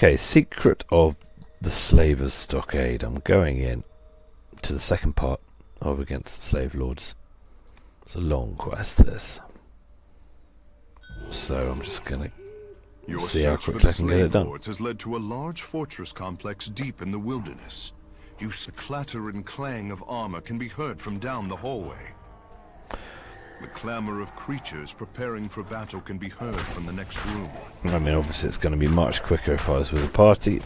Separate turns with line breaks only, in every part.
Okay, secret of the Slavers' Stockade. I'm going in to the second part of Against the Slave Lords. It's a long quest, this. So I'm just going to see how quickly I can get it done.
Lords has led to a large fortress complex deep in the wilderness. The clatter and clang of armor can be heard from down the hallway. The clamor of creatures preparing for battle can be heard from the next room.
I mean, obviously it's going to be much quicker if I was with a party.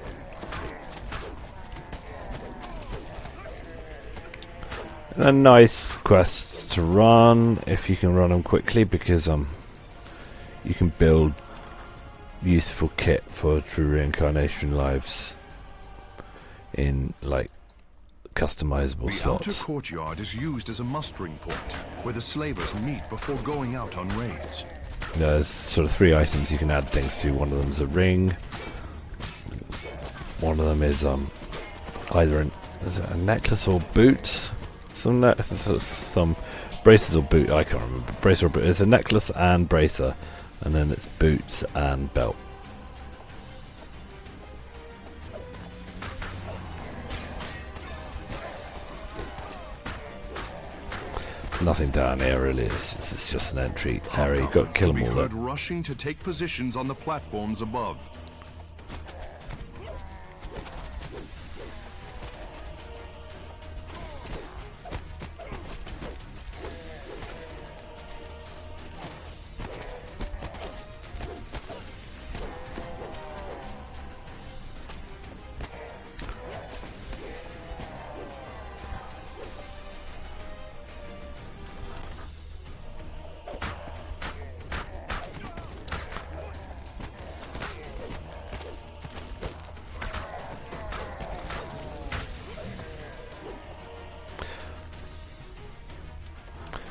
And nice quests to run, if you can run them quickly, because you can build useful kit for true reincarnation lives in, like, customizable slots.
The outer courtyard is used as a mustering point, where the slavers meet before going out on raids.
There's sort of 3 items you can add things to. One of them is a ring. One of them is either is it a necklace or boot? Some braces or boot. I can't remember. Bracer or boot. It's a necklace and bracer, and then it's boots and belt. Nothing down here really. It's just an entry area. You've got to kill them all.
Heard rushing to take positions on the platforms above.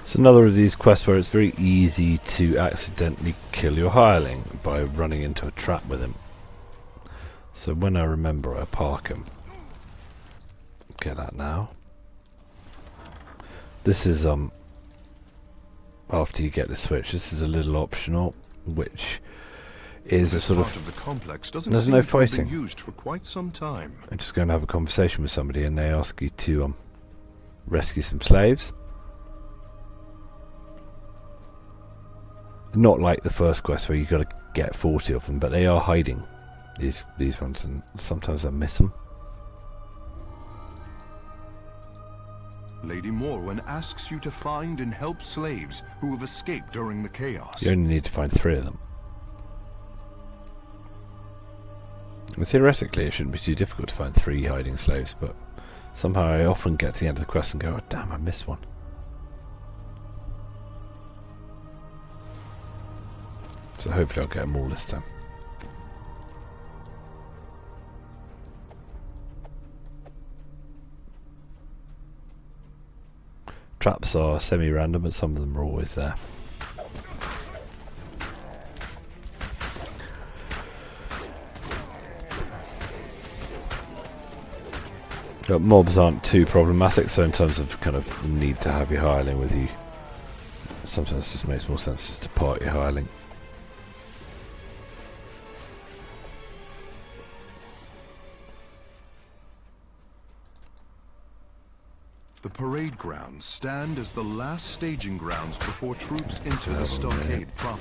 It's another of these quests where it's very easy to accidentally kill your hireling by running into a trap with him. So when I remember, I park him. Get that now. This is after you get the switch. This is a little optional, which is a sort of
the complex
there's no fighting.
Used for quite some time.
I'm just going to have a conversation with somebody, and they ask you to rescue some slaves. Not like the first quest where you got to get 40 of them, but they are hiding, these ones, and sometimes I miss them.
Lady Morwen asks you to find and help slaves who have escaped during the chaos.
You only need to find 3 of them. And theoretically, it shouldn't be too difficult to find 3 hiding slaves, but somehow I often get to the end of the quest and go, oh damn, I missed one. So hopefully I'll get them all this time. Traps are semi-random, but some of them are always there. Mobs aren't too problematic, so in terms of kind of need to have your hireling with you, sometimes it just makes more sense just to part your hireling.
The parade grounds stand as the last staging grounds before troops enter the stockade proper.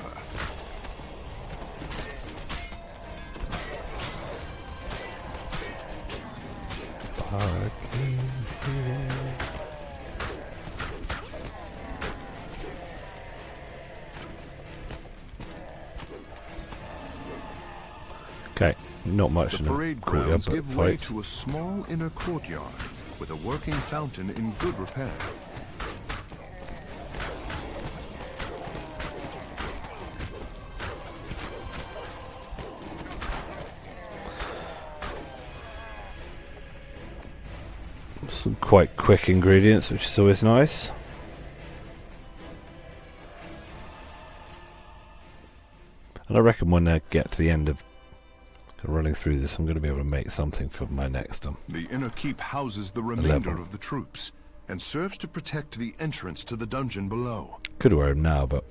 Okay, not much in
the parade
a courtyard,
grounds
but
give way
fight.
to a small inner courtyard with a working fountain in good repair.
Some quite quick ingredients, which is always nice. And I reckon when I get to the end of running through this, I'm going to be able to make something for my next
The inner keep houses the remainder of the troops and serves to protect the entrance to the dungeon below.
Could wear them now, but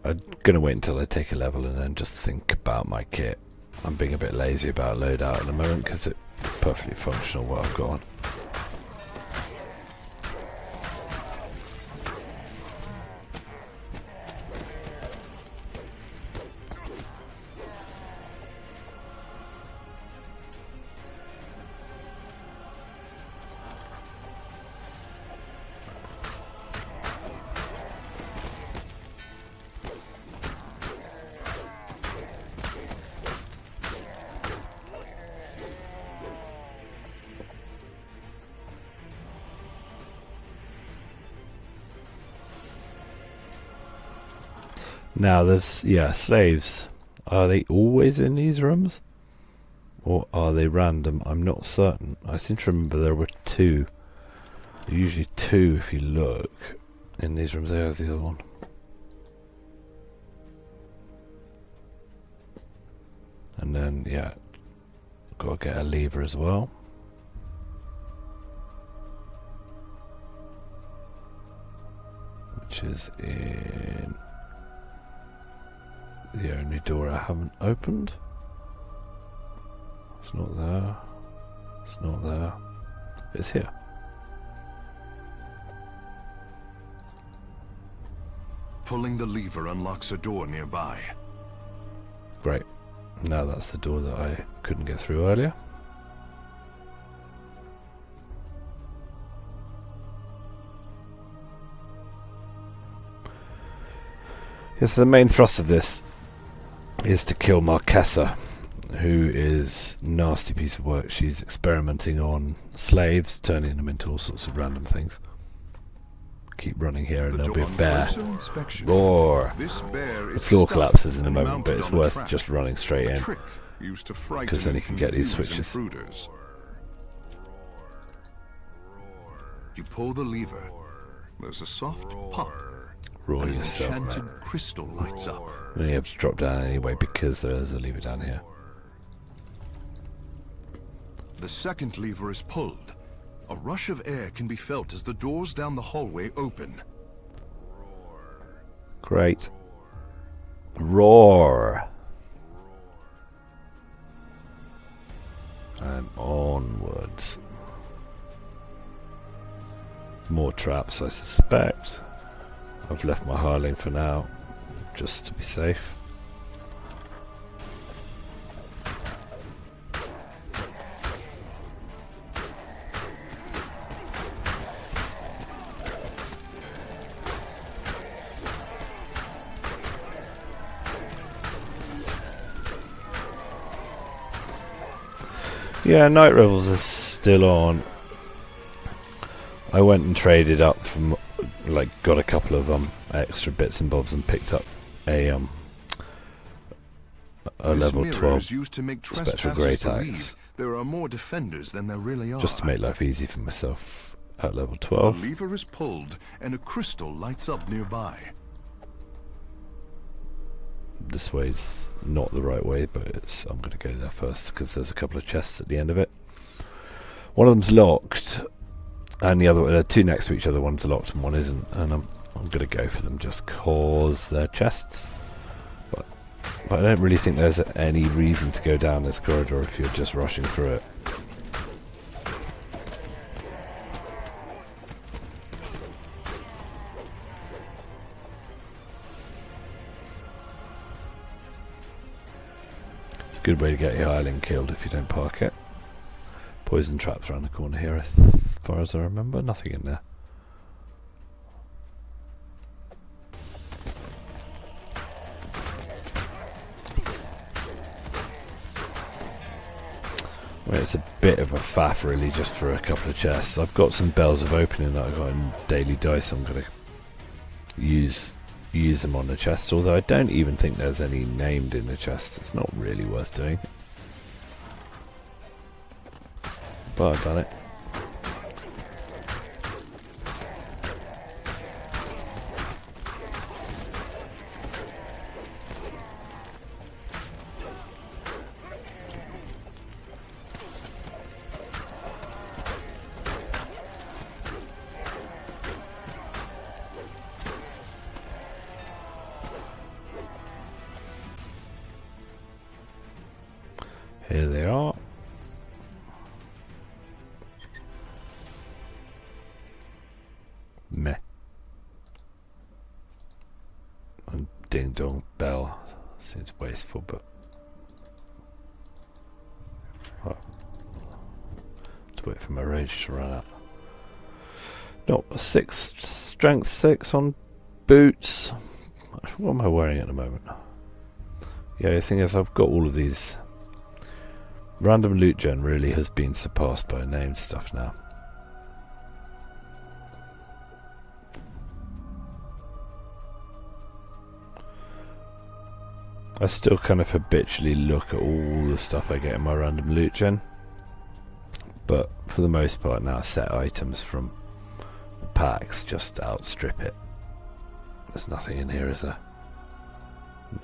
I'm going to wait until I take a level and then just think about my kit. I'm being a bit lazy about loadout at the moment because it's perfectly functional what I've got on. Now there's, slaves. Are they always in these rooms? Or are they random? I'm not certain. I seem to remember there were two. There are usually two if you look in these rooms. There's the other one. And then, got to get a lever as well. Which is in the only door I haven't opened. It's not there. It's not there. It's here.
Pulling the lever unlocks a door nearby.
Great. Now that's the door that I couldn't get through earlier. Yes, the main thrust of this is to kill Marquesa, who is a nasty piece of work. She's experimenting on slaves, turning them into all sorts of random things. Keep running here and there'll be a bear. Roar! The floor collapses in a moment, but it's worth just running straight in, because then you can get these switches.
You pull the lever. There's a soft pop.
Roar yourself,
enchanted
mate.
crystal lights up.
And you have to drop down anyway because there is a lever down here.
The second lever is pulled. A rush of air can be felt as the doors down the hallway open.
Great. Roar! And onwards. More traps, I suspect. I've left my hireling for now, just to be safe. Yeah, Night Revels is still on. I went and traded up from, got a couple of extra bits and bobs and picked up a level 12 Spectral Great Axe.
There are more defenders than there really are.
Just to make life easy for myself at level 12.
The lever is pulled and a crystal lights up nearby.
This way's not the right way, but I'm going to go there first because there's a couple of chests at the end of it. One of them's locked, and the other two next to each other. One's locked and one isn't, and I'm going to go for them just cause they're chests. But I don't really think there's any reason to go down this corridor if you're just rushing through it. Good way to get your hireling killed if you don't park it. Poison traps around the corner here, as far as I remember. Nothing in there. Well, it's a bit of a faff really just for a couple of chests. I've got some bells of opening that I've got in daily dice. I'm going to use them on the chest, although I don't even think there's any named in the chest. It's not really worth doing, but I've done it. Here they are. Meh. And ding dong bell seems wasteful, but well, to wait for my rage to run out. No, 6 strength 6 on boots. What am I wearing at the moment? Yeah, the thing is, I've got all of these. Random loot gen really has been surpassed by named stuff now. I still kind of habitually look at all the stuff I get in my random loot gen, but for the most part now, set items from the packs just outstrip it. There's nothing in here, is there?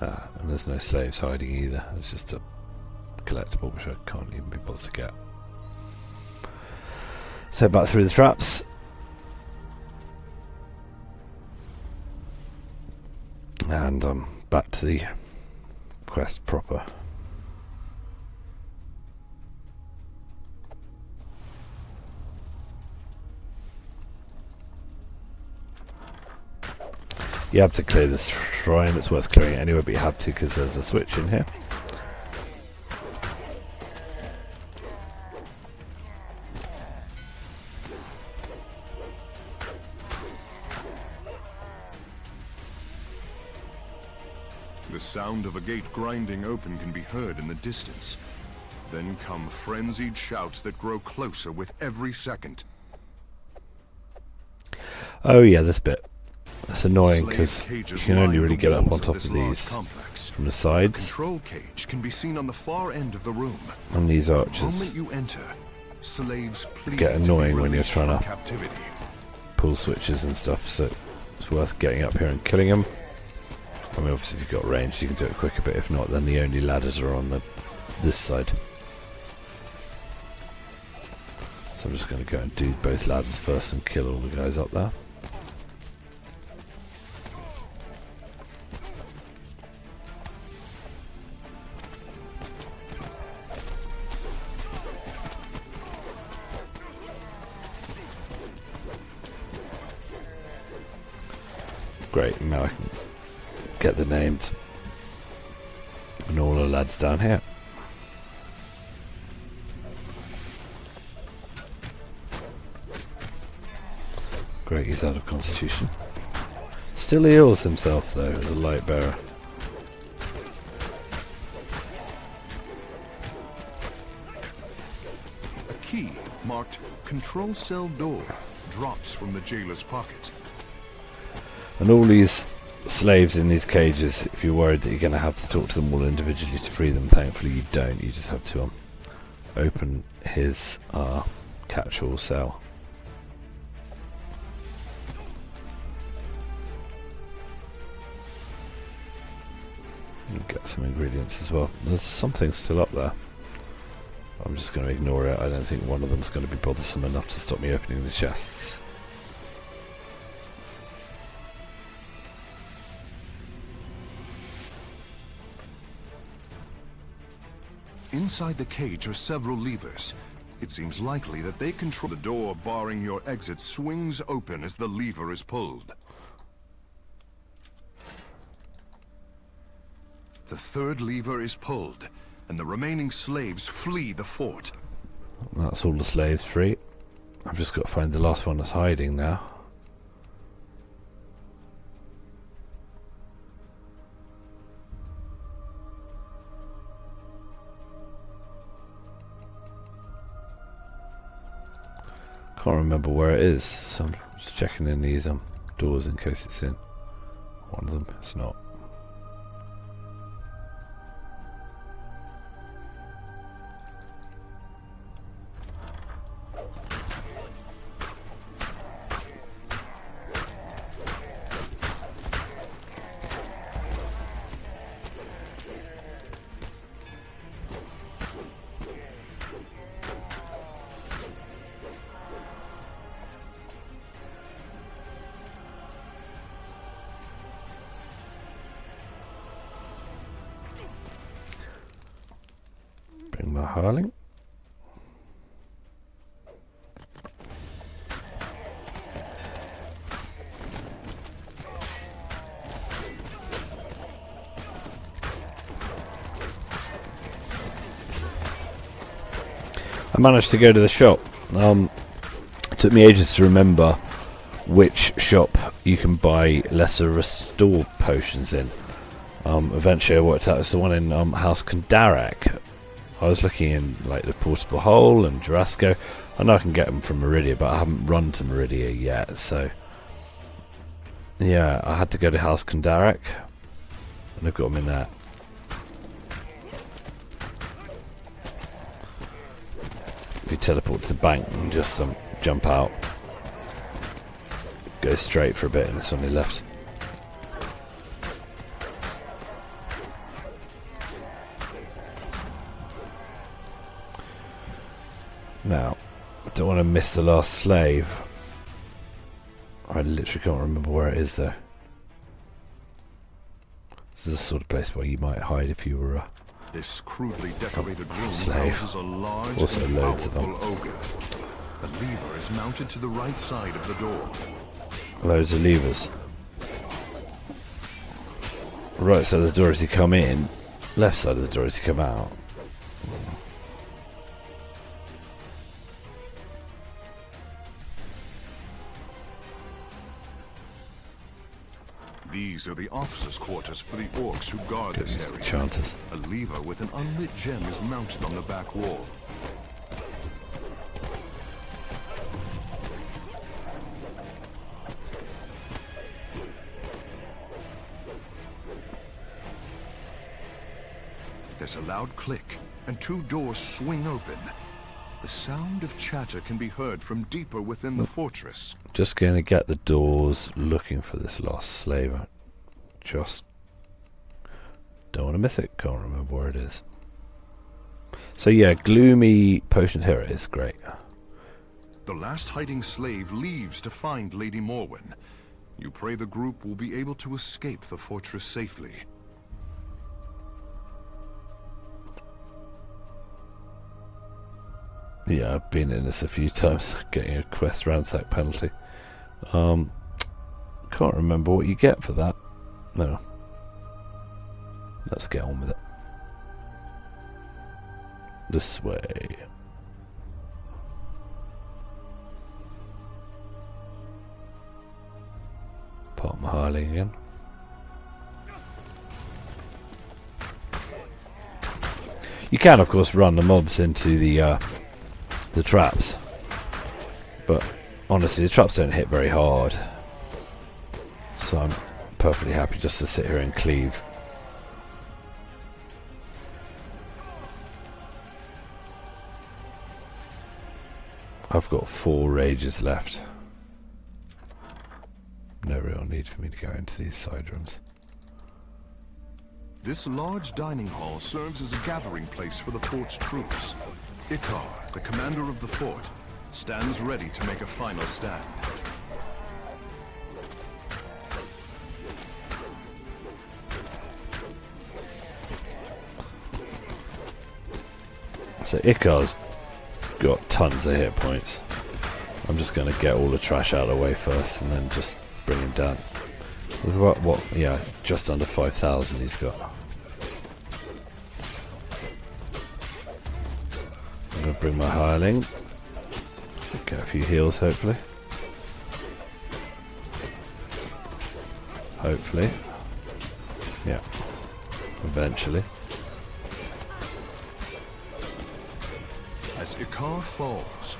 Nah, and there's no slaves hiding either. It's just a collectible which I can't even be bothered to get. So back through the traps. And back to the quest proper. You have to clear this shrine. It's worth clearing it anyway, but you have to because there's a switch in here.
The sound of a gate grinding open can be heard in the distance. Then come frenzied shouts that grow closer with every second.
Oh yeah, this bit. That's annoying because you can only really get up on top of these from the sides.
Control cage can be seen on the far end of the room.
And these
The
archers
moment you enter, slaves plead
get
to be
annoying when you're
released
trying
from
to
captivity.
pull switches and stuff, so it's worth getting up here and killing them. I mean, obviously if you've got range you can do it quicker, but if not, then the only ladders are on this side. So I'm just going to go and do both ladders first and kill all the guys up there. Great, now I can get the names and all the lads down here. Great, he's out of constitution. Still heals himself though as a light bearer.
A key marked Control Cell Door drops from the jailer's pocket.
And all these slaves in these cages, if you're worried that you're going to have to talk to them all individually to free them, thankfully you don't. You just have to open his catch-all cell. And get some ingredients as well. There's something still up there. I'm just going to ignore it. I don't think one of them's going to be bothersome enough to stop me opening the chests.
Inside the cage are several levers. It seems likely that they control the door barring your exit swings open as the lever is pulled. The third lever is pulled, and the remaining slaves flee the fort.
That's all the slaves free. I've just got to find the last one that's hiding now. Can't remember where it is, so I'm just checking in these doors in case it's in one of them. It's not. my hireling. I managed to go to the shop. It took me ages to remember which shop you can buy lesser restore potions in. Eventually I worked out it's the one in House Kandarak. I was looking in like the Portable Hole and Jurassico. I know I can get them from Meridia, but I haven't run to Meridia yet, so yeah, I had to go to House Kandarak, and I've got them in there. If you teleport to the bank and just jump out, go straight for a bit, and it's on your left. Now, I don't want to miss the last slave. I literally can't remember where it is though. This is the sort of place where you might hide if you were a
This crudely decorated room
slave.
houses a large
Also
and
loads of
powerful
them.
ogre. A lever is mounted to the right side of the door.
Loads of levers. Right side of the door as you come in, left side of the door as you come out.
These are the officers' quarters for the orcs who guard this area.
Enchanters.
A lever with an unlit gem is mounted on the back wall. There's a loud click, and two doors swing open. The sound of chatter can be heard from deeper within the fortress.
Just going to get the doors, looking for this lost slave. Just don't want to miss it. Can't remember where it is. So yeah, gloomy potion. Here it is. Great.
The last hiding slave leaves to find Lady Morwen. You pray the group will be able to escape the fortress safely.
Yeah, I've been in this a few times, getting a quest ransack penalty. Can't remember what you get for that. No. Let's get on with it. This way. Part my hireling again. You can, of course, run the mobs into the traps, but honestly the traps don't hit very hard, so I'm perfectly happy just to sit here and cleave. I've got 4 rages left. No real need for me to go into these side rooms.
This large dining hall serves as a gathering place for the fort's troops. Ikar, the commander of the fort, stands ready to make a final stand.
So Ikar's got tons of hit points. I'm just going to get all the trash out of the way first and then just bring him down. What? Yeah, just under 5,000 he's got. I'm going to bring my hireling. Get a few heals, hopefully. Hopefully. Yeah. Eventually.
As Ikar falls,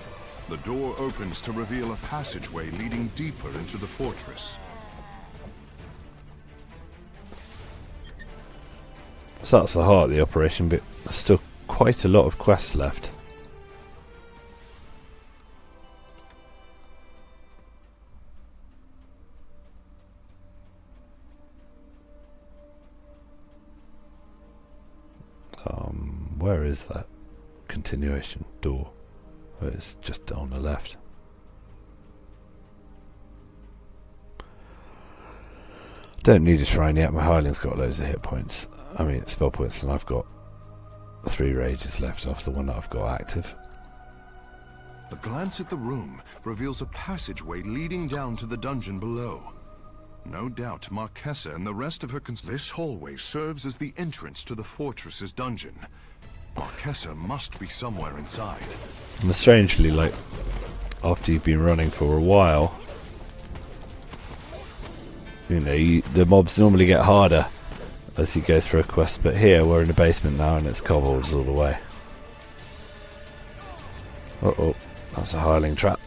the door opens to reveal a passageway leading deeper into the fortress.
So that's the heart of the operation, but there's still quite a lot of quests left. Where is that continuation door? Oh, it's just on the left. Don't need a shrine yet. My hireling's got loads of hit points. I mean, spell points, and I've got 3 rages left off the one that I've got active.
A glance at the room reveals a passageway leading down to the dungeon below. No doubt Marquesa and the rest of her this hallway serves as the entrance to the fortress's dungeon. Marquesa must be somewhere inside.
And strangely, like, after you've been running for a while, you know, the mobs normally get harder as you go through a quest, but here we're in the basement now and it's kobolds all the way. Uh-oh, that's a hireling trap.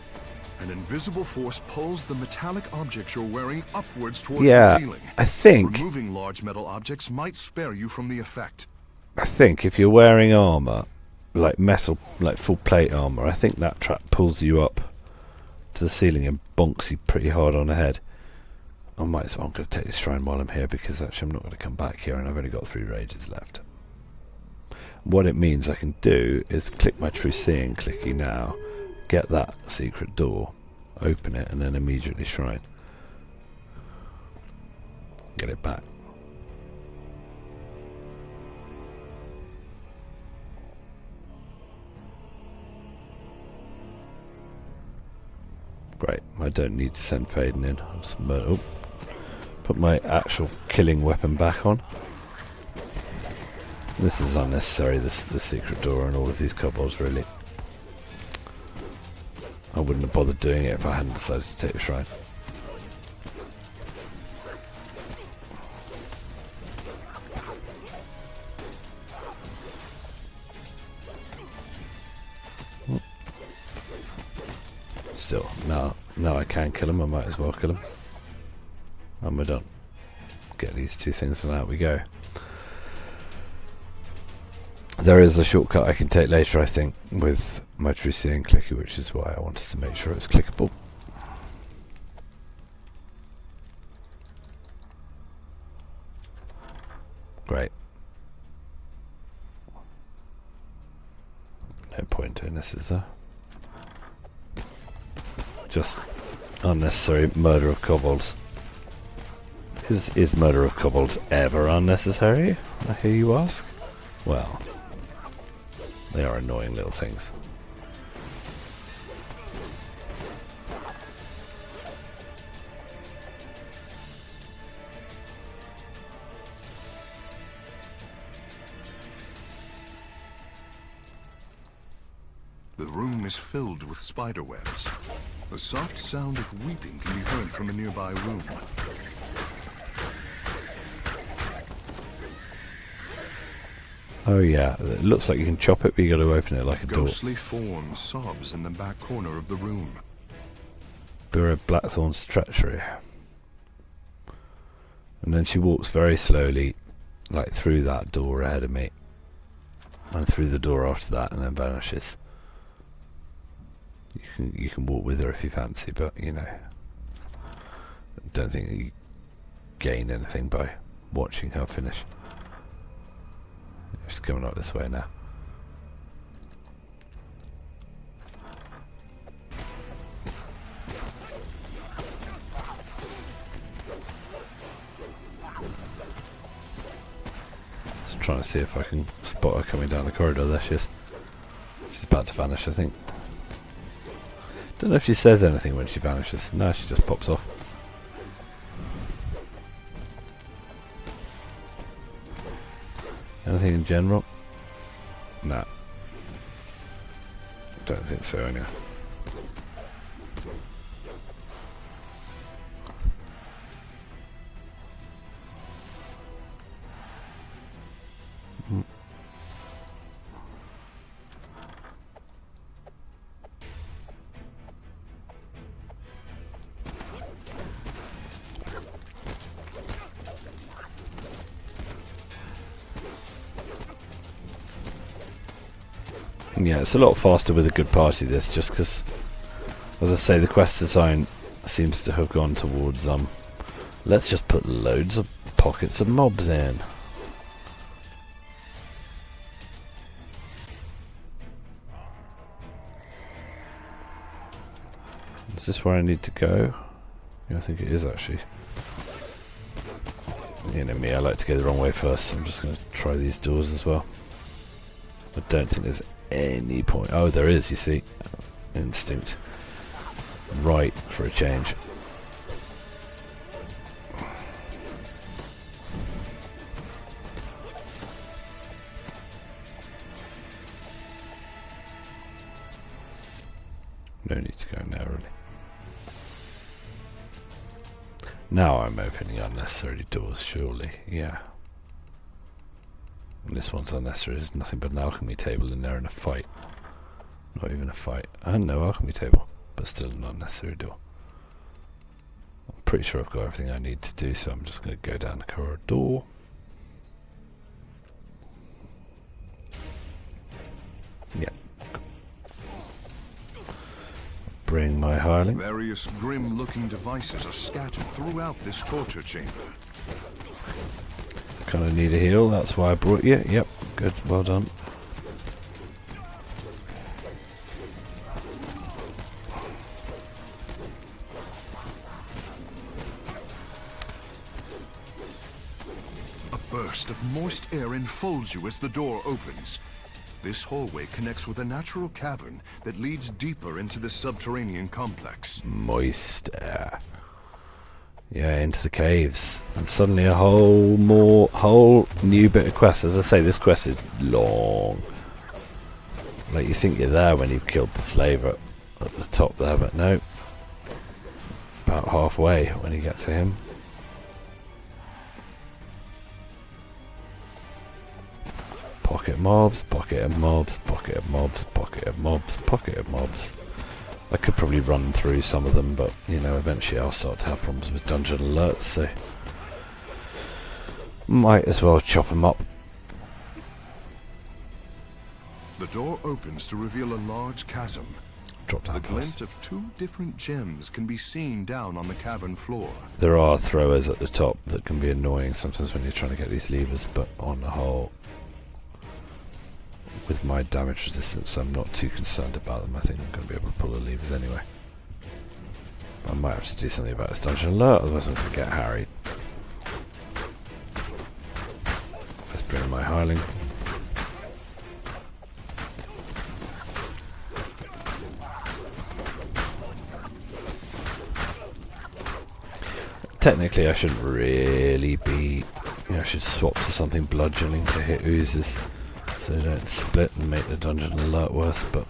An invisible force pulls the metallic objects you're wearing upwards towards
Yeah,
the ceiling.
I think
Removing large metal objects might spare you from the effect.
I think if you're wearing armour, like metal, like full plate armour, I think that trap pulls you up to the ceiling and bonks you pretty hard on the head. I'm going to take this shrine while I'm here, because actually I'm not going to come back here and I've only got 3 rages left. What it means I can do is click my true seeing clicky now, get that secret door, open it, and then immediately shrine. Get it back. Great, I don't need to send Faden in. I'll just put my actual killing weapon back on. This is unnecessary, the secret door and all of these kobolds, really. I wouldn't have bothered doing it if I hadn't decided to take the shrine. Still, now I can kill him, I might as well kill him. And we're done. Get these 2 things and out we go. There is a shortcut I can take later, I think, with my true seeing clicky, which is why I wanted to make sure it's clickable. Great. No point doing this, is there? Just unnecessary murder of kobolds. Is murder of kobolds ever unnecessary, I hear you ask? Well, they are annoying little things.
The room is filled with spiderwebs. The soft sound of weeping can be heard from a nearby room.
Oh yeah, it looks like you can chop it, but you got to open it like a door.
Ghostly form sobs in the back corner of the room.
Bura Blackthorn's treachery. And then she walks very slowly, like through that door ahead of me, and through the door after that, and then vanishes. You can walk with her if you fancy, but you know, don't think you gain anything by watching her finish. She's coming up this way now. Just trying to see if I can spot her coming down the corridor. There she is. She's about to vanish, I think. Don't know if she says anything when she vanishes. No, she just pops off. Anything in general? No. Don't think so, anyway. Yeah, it's a lot faster with a good party, this, just because, as I say, the quest design seems to have gone towards, let's just put loads of pockets of mobs in. Is this where I need to go? Yeah, I think it is, actually. You know me, I like to go the wrong way first, so I'm just going to try these doors as well. I don't think there's any point. Oh, there is, you see. Instinct. Right for a change. No need to go now, really. Now I'm opening unnecessary doors, surely. Yeah. And this one's unnecessary. There's nothing but an alchemy table in there and a fight. Not even a fight. And no alchemy table. But still an unnecessary door. I'm pretty sure I've got everything I need to do, so I'm just going to go down the corridor. Yeah. Bring my hireling.
Various grim-looking devices are scattered throughout this torture chamber.
Kind of need a heal, that's why I brought you. Yep, good, well done.
A burst of moist air enfolds you as the door opens. This hallway connects with a natural cavern that leads deeper into the subterranean complex.
Moist air. Yeah, into the caves. And suddenly a whole new bit of quest. As I say, this quest is long. Like, you think you're there when you've killed the slave at the top there, but no. About halfway when you get to him. Pocket mobs, pocket of mobs, pocket of mobs, pocket of mobs, pocket of mobs. I could probably run through some of them, but, you know, eventually I'll start to have problems with dungeon alerts, so... might as well chop them up.
The door opens to reveal a large chasm.
Drop down
The
first.
glint of 2 different gems can be seen down on the cavern floor.
There are throwers at the top that can be annoying sometimes when you're trying to get these levers, but on the whole... with my damage resistance, I'm not too concerned about them. I think I'm going to be able to pull the levers anyway. I might have to do something about this dungeon alert, otherwise I'm going to get harried. Let's bring in my hireling. Technically I shouldn't really be... I should swap to something bludgeoning to hit oozes. So they don't split and make the dungeon alert worse, but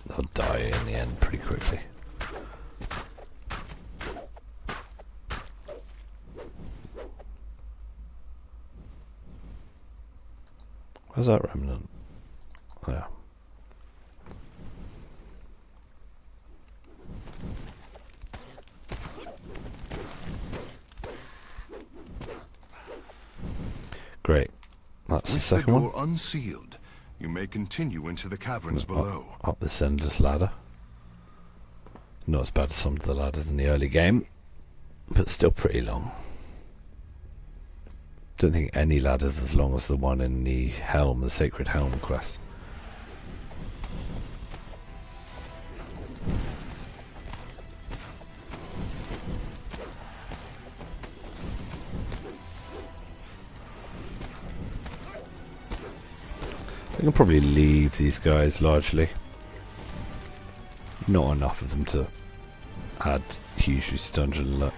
they'll die in the end pretty quickly. Where's that remnant? There. Great. That's the second one.
With the door unsealed, you may continue into the caverns below.
Up this endless ladder. Not as bad as some of the ladders in the early game, but still pretty long. Don't think any ladder's as long as the one in the helm, the Sacred Helm quest. I can probably leave these guys largely. Not enough of them to add hugely to dungeon alert.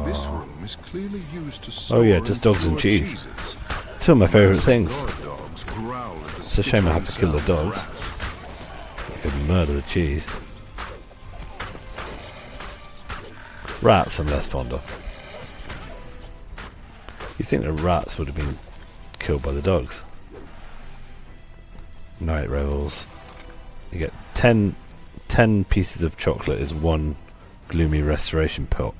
This room is clearly used to store
Oh yeah, just dogs and cheese.
cheeses.
Two of my favourite things.
Guard dogs growl at the
It's a shame I have to kill the
skittering
dogs.
rats.
I could murder the cheese. Rats I'm less fond of. You think the rats would have been killed by the dogs? Night revels. You get 10 pieces of chocolate is one gloomy restoration pot.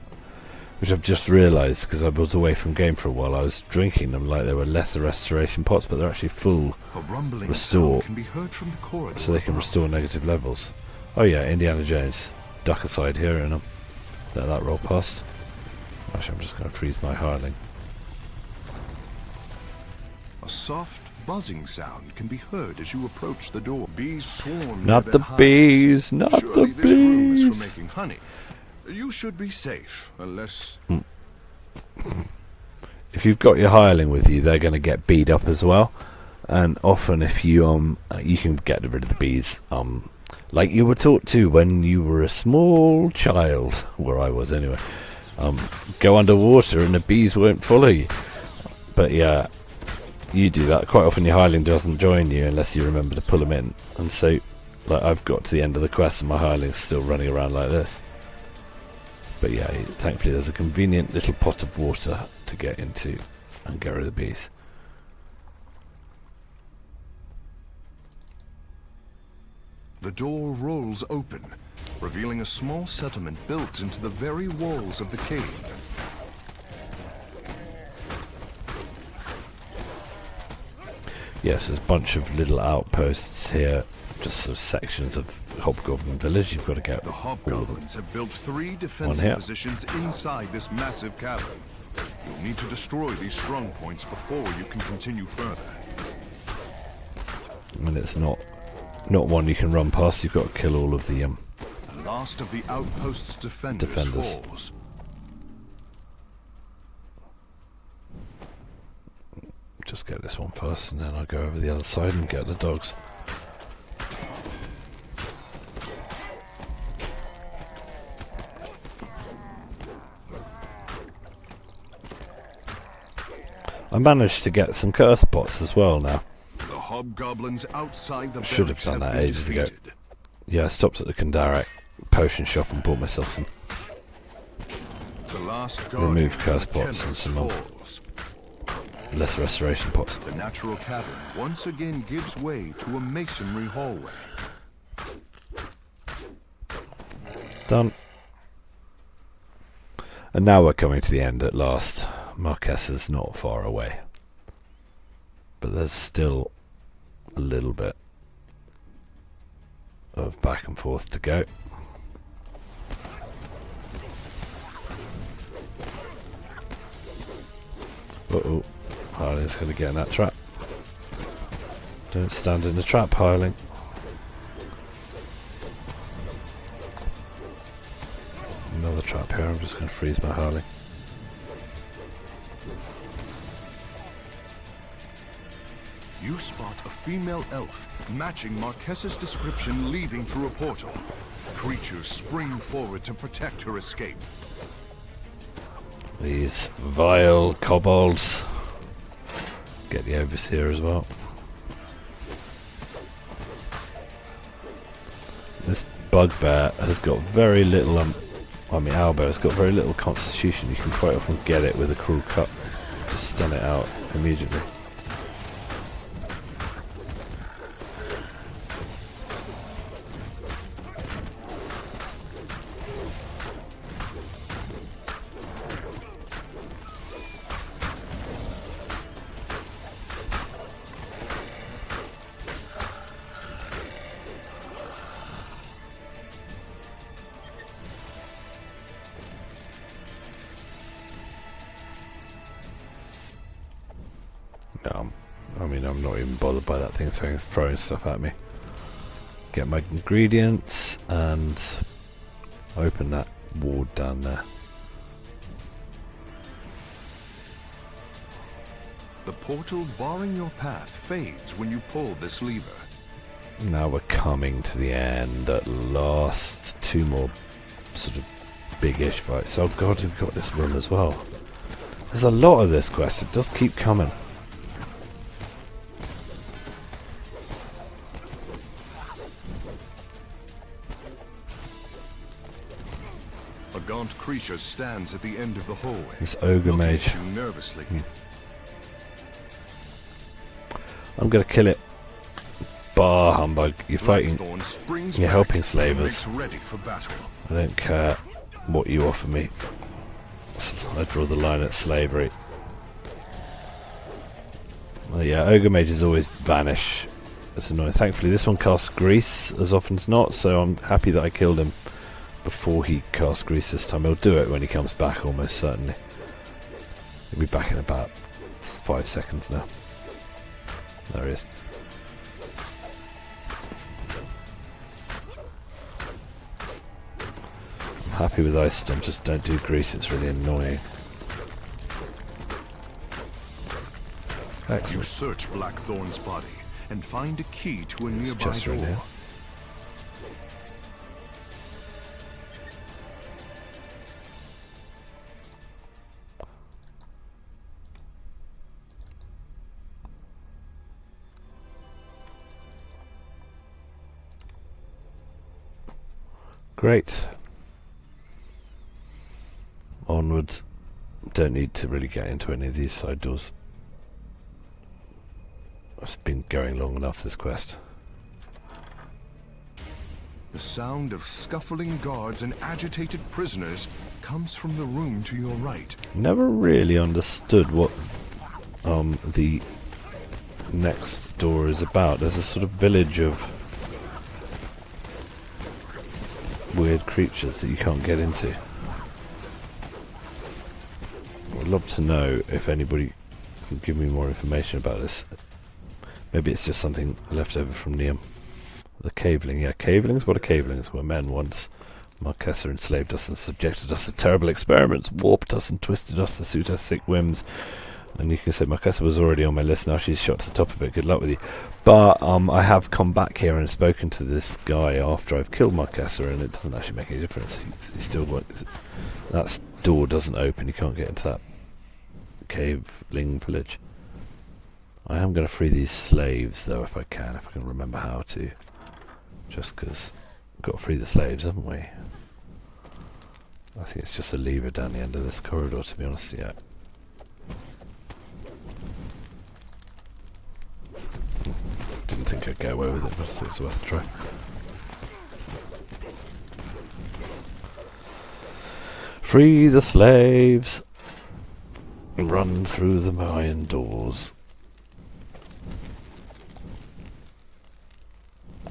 Which I've just realised because I was away from game for a while. I was drinking them like they were lesser restoration pots, but they're actually full
A rumbling
restore,
sound can be heard from the corridor
so they can
above.
restore negative levels. Oh yeah, Indiana Jones. Duck aside here and let that roll past. Actually, I'm just going to freeze my hireling.
A soft buzzing sound can be heard as you approach the door. Bees swarm.
Not
near
the
their hives.
bees, not the
Surely this room is
bees.
for making honey. You should be safe, unless...
If you've got your hireling with you, they're going to get beat up as well. And often if you you can get rid of the bees, like you were taught to when you were a small child, where I was anyway. Go underwater and the bees won't follow you. But yeah, you do that. Quite often your hireling doesn't join you unless you remember to pull them in. And so, like, I've got to the end of the quest and my hireling's still running around like this. But yeah, thankfully there's a convenient little pot of water to get into and get rid of the bees.
The door rolls open, revealing a small settlement built into the very walls of the cave.
Yes, there's a bunch of little outposts here, just sort of sections of Hobgoblin Village. You've got to get
The
all of them.
hobgoblins have built 3
One
defensive
here.
positions inside this massive cavern. You'll need to destroy these strong points before you can continue further.
And it's not one you can run past. You've got to kill all of the
The last of the outpost's defenders falls.
Just get this one first, and then I'll go over the other side and get the dogs. I managed to get some curse pots as well now.
The hobgoblins outside the
Should have
barracks
done that
been
ages ago.
defeated.
Yeah, I stopped at the Kandarak potion shop and bought myself some
The last
remove
guardian
curse
of the
pots and
chemist
some
falls.
less restoration pots.
The natural cavern once again gives way to a masonry hallway.
Done. And now we're coming to the end at last. Marquess is not far away. But there's still a little bit of back and forth to go. Uh-oh. Hireling's going to get in that trap. Don't stand in the trap, hireling. Another trap here. I'm just going to freeze my hireling.
You spot a female elf matching Marquess's description leaving through a portal. Creatures spring forward to protect her escape.
These vile kobolds. Get the overseer as well. This bugbear has got very little, owlbear has got very little constitution. You can quite often get it with a cruel cut. Just stun it out immediately. I'm not even bothered by that thing throwing stuff at me. Get my ingredients and open that ward down there.
The portal barring your path fades when you pull this lever.
Now we're coming to the end at last. 2 more sort of big-ish fights. Oh god, we've got this room as well. There's a lot of this quest. It does keep coming.
A gaunt creature stands at the end of the hallway.
This ogre
looking
mage.
at you nervously.
I'm gonna kill it. Bah humbug. You're fighting.
Blackthorn springs
You're
back
helping
and
slavers.
makes ready for battle.
I don't care what you offer me. I draw the line at slavery. Well, yeah, ogre mages always vanish. It's annoying. Thankfully, this one casts grease as often as not, so I'm happy that I killed him before he casts grease this time. He'll do it when he comes back, almost certainly. He'll be back in about 5 seconds now. There he is. I'm happy with ice stomp, just don't do grease, it's really annoying.
You
Excellent.
search Blackthorn's body and find a key to a
There's
nearby
chest right
door.
here. Great. Onwards. Don't need to really get into any of these side doors. I've been going long enough, this quest.
The sound of scuffling guards and agitated prisoners comes from the room to your right.
Never really understood what the next door is about. There's a sort of village of weird creatures that you can't get into. I'd love to know if anybody can give me more information about this. Maybe it's just something left over from Neum. The caveling, yeah, cavelings? What are cavelings? Were men once. Marquesa enslaved us and subjected us to terrible experiments, warped us and twisted us to suit her sick whims. And you can say Marquesa was already on my list, now she's shot to the top of it, good luck with you. But I have come back here and spoken to this guy after I've killed Marquesa, and it doesn't actually make any difference. He still wants... That door doesn't open, you can't get into that caveling village. I am going to free these slaves, though, if I can remember how to. Just because we've got to free the slaves, haven't we? I think it's just a lever down the end of this corridor, to be honest, yeah. Didn't think I'd get away with it, but I thought it was worth a try. Free the slaves! Run through the iron doors.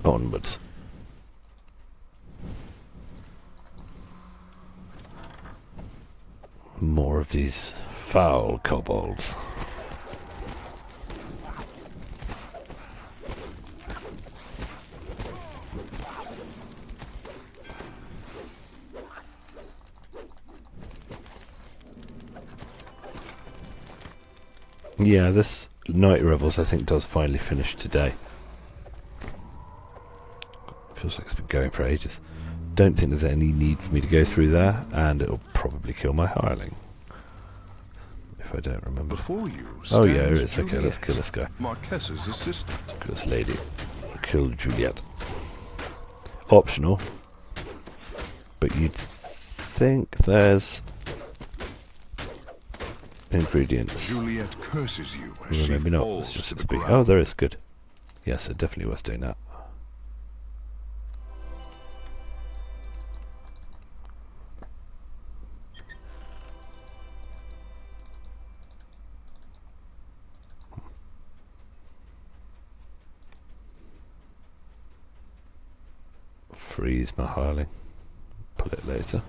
Onwards. More of these foul kobolds. Yeah, this Night Revels I think does finally finish today. Feels like it's been going for ages. Don't think there's any need for me to go through there, and it'll probably kill my hireling. If I don't remember.
Before you
Oh yeah, here it
stands
is. Okay, let's
Juliet,
kill this guy.
Marquesa's assistant.
This lady. Kill Juliet. Optional. But you'd think there's ingredients.
Juliet curses you as
Well,
she
maybe not.
falls
Let's just
to the
speak.
ground.
Oh, there is. Good. Yes, it's definitely worth doing that. Freeze my hireling. Pull it later.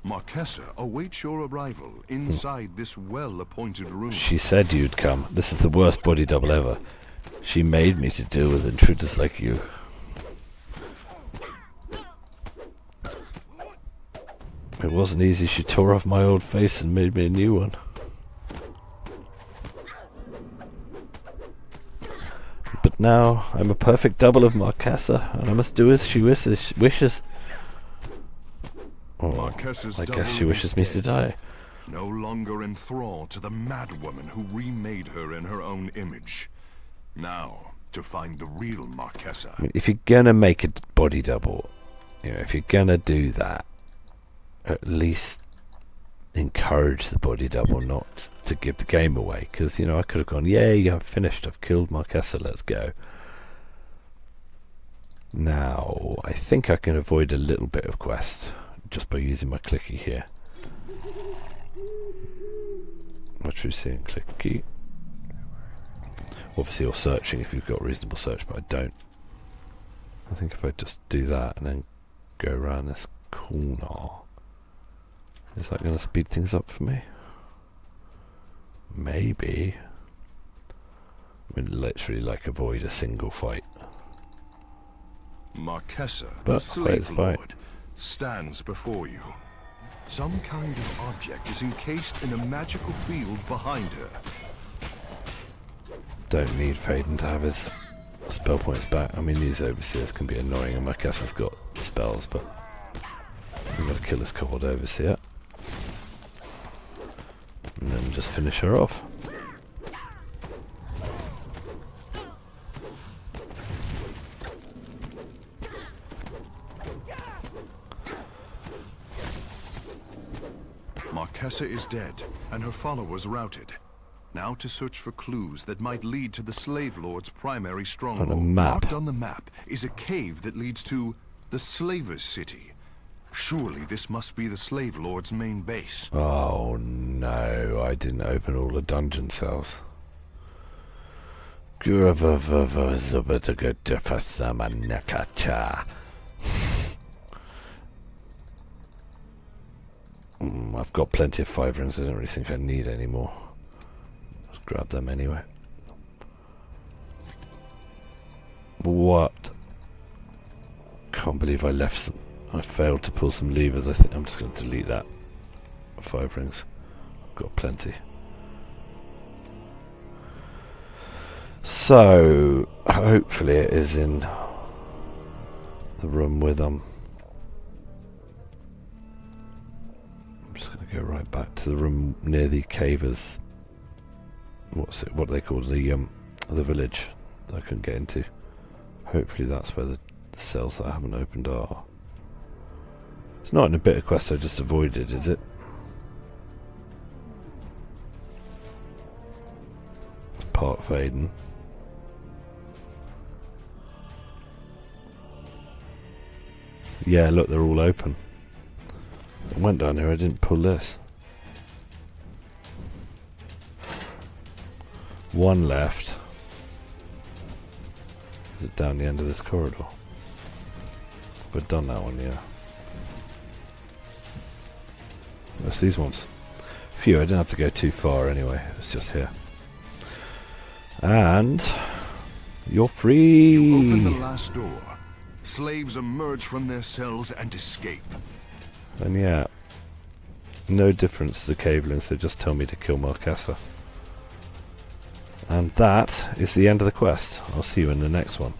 Marquesa awaits your arrival inside this well-appointed room.
She said you'd come. This is the worst body double ever. She made me to deal with intruders like you. It wasn't easy. She tore off my old face and made me a new one. But now I'm a perfect double of Marquesa, and I must do as she wishes. Oh,
Marquesa's
I guess
double
she wishes
is
me to
dead.
die.
No longer enthralled to the madwoman who remade her in her own image. Now, to find the real Marquesa.
I mean, if you're gonna make a body double, you know, if you're gonna do that, at least encourage the body double, not to give the game away. Because, you know, I could have gone, yay, I've finished, I've killed Marquesa, let's go. Now, I think I can avoid a little bit of quest just by using my clicky here. What are we seeing? Clicky. Obviously you're searching if you've got reasonable search, but I don't. I think if I just do that and then go around this Oh no. Is that going to speed things up for me? Maybe. I mean, literally like avoid a single fight.
Marquesa,
But
the slave
fight.
lord, stands before you. Some kind of object is encased in a magical field behind her.
Don't need Faden to have his spell points back. I mean, these overseers can be annoying, and Marquesa's got spells, but I'm going to kill this cold overseer. And then just finish her off.
Marquesa is dead, and her followers routed. Now to search for clues that might lead to the slave lord's primary stronghold.
On a map.
Marked on the map is a cave that leads to the Slaver's City. Surely this must be the slave lord's main base.
Oh no, I didn't open all the dungeon cells. I've got plenty of 5 rings, I don't really think I need any more. Let's grab them anyway. What? Can't believe I left some. I failed to pull some levers. I think I'm just going to delete that. 5 rings. I've got plenty. So, hopefully it is in the room with them. I'm just going to go right back to the room near the cavers. What's it? What do they call the village that I couldn't get into? Hopefully that's where the cells that I haven't opened are. It's not in a bitter quest I just avoided, is it? It's part of Aiden. Yeah, look, they're all open. I went down here, I didn't pull this. One left. Is it down the end of this corridor? We've done that one, yeah. That's these ones. Phew, I didn't have to go too far anyway. It's just here. And you're free.
You open the last door. Slaves emerge from their cells and escape.
And yeah, no difference to the cavelings. They just tell me to kill Marquesa. And that is the end of the quest. I'll see you in the next one.